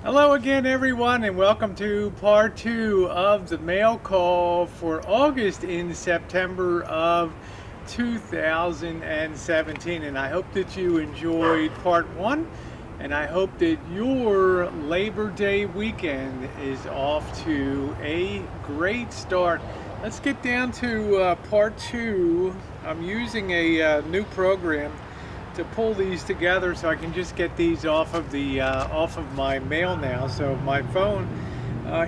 Hello again, everyone, and welcome to part two of the mail call for August in September of 2017. And I hope that you enjoyed part one, and I hope that your Labor Day weekend is off to a great start. Let's get down to part two. I'm using a new program to pull these together so I can just get these off of the off of my mail now. So my phone.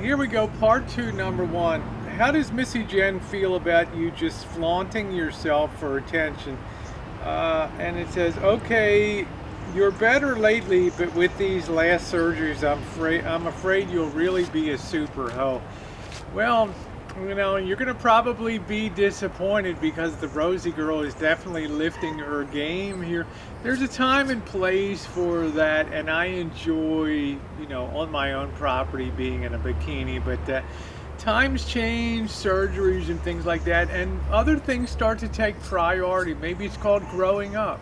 Here we go. Part two, number one. How does Missy Jen feel about you just flaunting yourself for attention? And it says, okay, you're better lately, but with these last surgeries, I'm afraid you'll really be a super hoe. Well, you're going to probably be disappointed because the Rosie girl is definitely lifting her game here. There's a time and place for that, and I enjoy, on my own property being in a bikini, but times change, surgeries and things like that, and other things start to take priority. Maybe it's called growing up.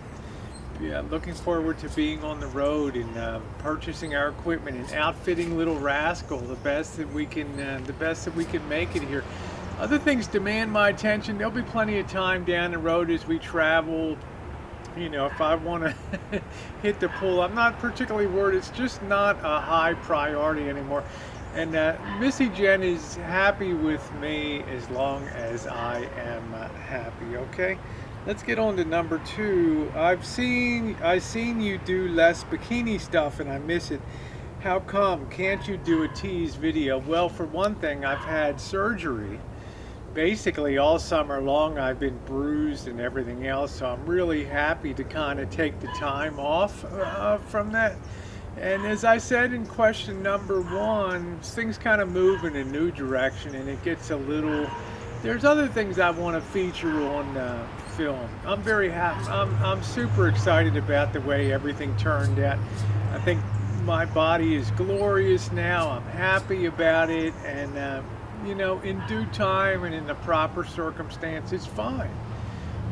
Yeah, looking forward to being on the road and purchasing our equipment and outfitting Little Rascal the best that we can make it here. Other things demand my attention. There'll be plenty of time down the road as we travel. If I want to hit the pool, I'm not particularly worried. It's just not a high priority anymore. And Missy Jen is happy with me as long as I am happy. Okay, let's get on to number two. I seen you do less bikini stuff, and I miss it. How come? Can't you do a tease video? Well, for one thing, I've had surgery. Basically, all summer long, I've been bruised and everything else, so I'm really happy to kind of take the time off from that. And as I said in question number one, things kind of move in a new direction, and it gets a little. There's other things I want to feature on film. I'm very happy. I'm super excited about the way everything turned out. I think my body is glorious now. I'm happy about it, and in due time and in the proper circumstance, it's fine.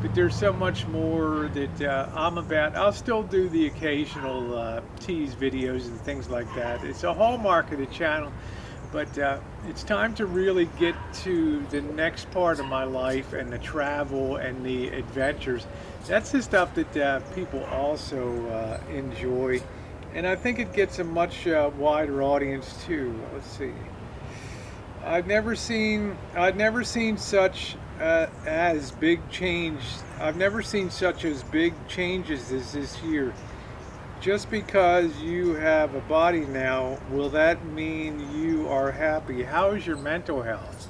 But there's so much more that I'm about. I'll still do the occasional tease videos and things like that. It's a hallmark of the channel, but it's time to really get to the next part of my life and the travel and the adventures. That's the stuff that people also enjoy, and I think it gets a much wider audience too. Let's see. I've never seen such as big change. I've never seen such as big changes as this year. Just because you have a body now, will that mean you are happy? How is your mental health?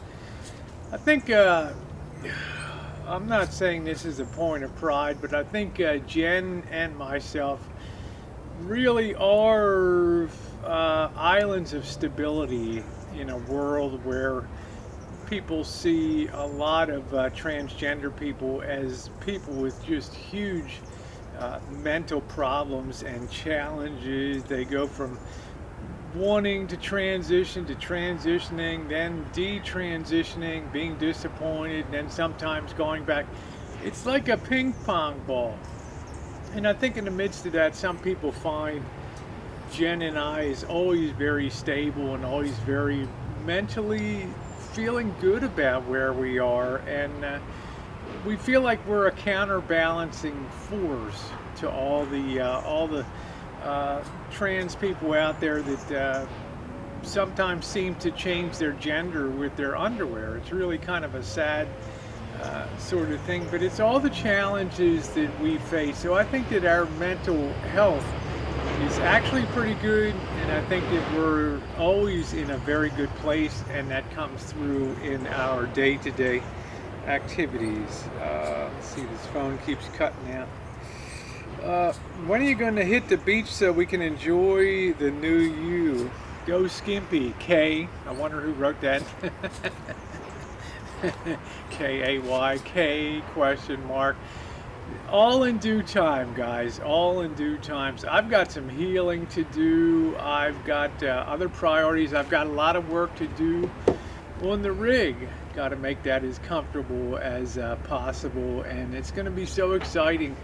I think I'm not saying this is a point of pride, but I think Jen and myself really are islands of stability in a world where people see a lot of transgender people as people with just huge mental problems and challenges. They go from wanting to transition to transitioning, then detransitioning, being disappointed, and then sometimes going back. It's like a ping pong ball. And I think in the midst of that, some people find Jen and I is always very stable and always very mentally feeling good about where we are, and we feel like we're a counterbalancing force to all the trans people out there that sometimes seem to change their gender with their underwear. It's really kind of a sad sort of thing, but it's all the challenges that we face. So I think that our mental health is actually pretty good, and I think that we're always in a very good place, and that comes through in our day-to-day activities. Let's see, this phone keeps cutting out. When are you going to hit the beach so we can enjoy the new you? Go Skimpy, K. I wonder who wrote that. K-A-Y-K question mark. All in due time, guys. All in due time. So I've got some healing to do. I've got other priorities. I've got a lot of work to do on the rig. Got to make that as comfortable as possible, and it's going to be so exciting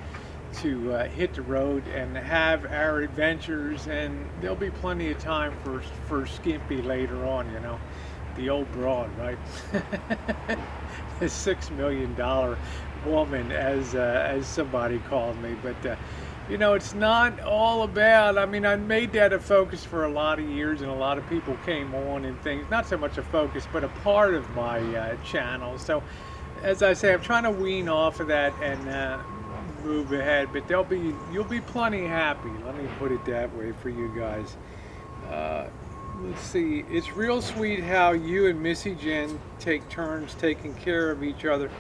to hit the road and have our adventures, and there'll be plenty of time for Skimpy later on, you know, the old broad, right? The $6 million woman, as somebody called me. But you know, it's not all about. I mean, I made that a focus for a lot of years, and a lot of people came on and things. Not so much a focus, but a part of my channel. So, as I say, I'm trying to wean off of that and move ahead. But you'll be plenty happy. Let me put it that way for you guys. Let's see. It's real sweet how you and Missy Jen take turns taking care of each other.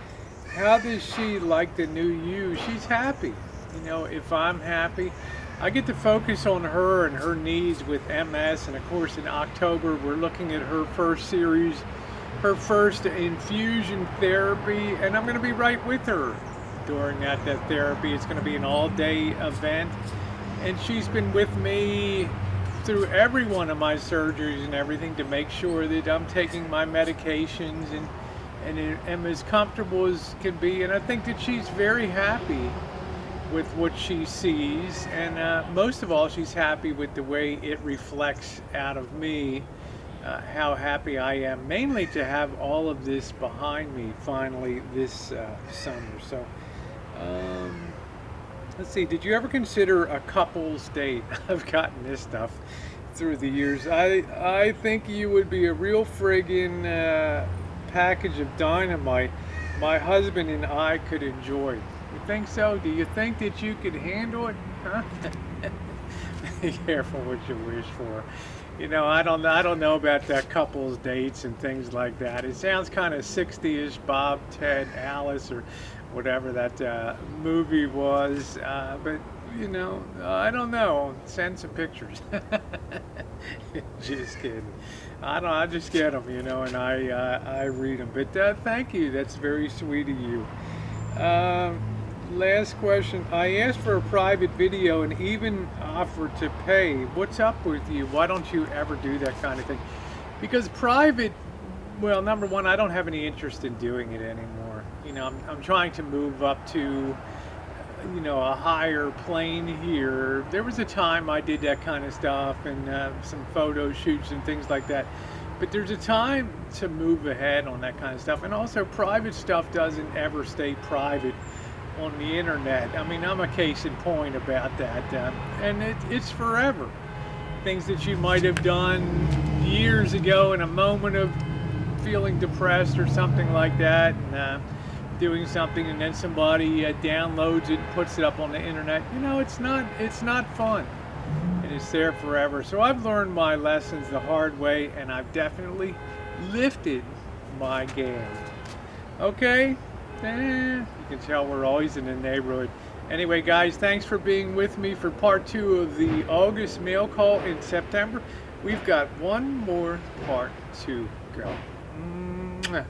How does she like the new you? She's happy. You know, if I'm happy, I get to focus on her and her needs with MS. And of course, in October, we're looking at her first series, her first infusion therapy, and I'm going to be right with her during that therapy. It's going to be an all-day event, and she's been with me through every one of my surgeries and everything to make sure that I'm taking my medications and am as comfortable as can be. And I think that she's very happy with what she sees, and most of all, she's happy with the way it reflects out of me, how happy I am, mainly to have all of this behind me finally this summer. So let's see, did you ever consider a couple's date? I've gotten this stuff through the years. I think you would be a real friggin' package of dynamite my husband and I could enjoy. You think so? Do you think that you could handle it? Huh? Be careful what you wish for. You know, I don't know about that couple's dates and things like that. It sounds kind of 60-ish, Bob, Ted, Alice, or whatever that movie was. But you know, I don't know. Send some pictures. Just kidding. I just get them, you know, and I read them. But thank you. That's very sweet of you. Last question. I asked for a private video and even offered to pay. What's up with you? Why don't you ever do that kind of thing? Because private, well, number one, I don't have any interest in doing it anymore. You know, I'm trying to move up to, you know, a higher plane here. There was a time I did that kind of stuff and some photo shoots and things like that. But there's a time to move ahead on that kind of stuff. And also, private stuff doesn't ever stay private on the internet. I mean, I'm a case in point about that. And it's forever. Things that you might have done years ago in a moment of feeling depressed or something like that, and doing something, and then somebody downloads it and puts it up on the internet. You know, it's not fun, and it's there forever. So I've learned my lessons the hard way, and I've definitely lifted my game. Okay, you can tell we're always in the neighborhood. Anyway, guys, thanks for being with me for part 2 of the August mail call in September. We've got one more part to go. Mwah.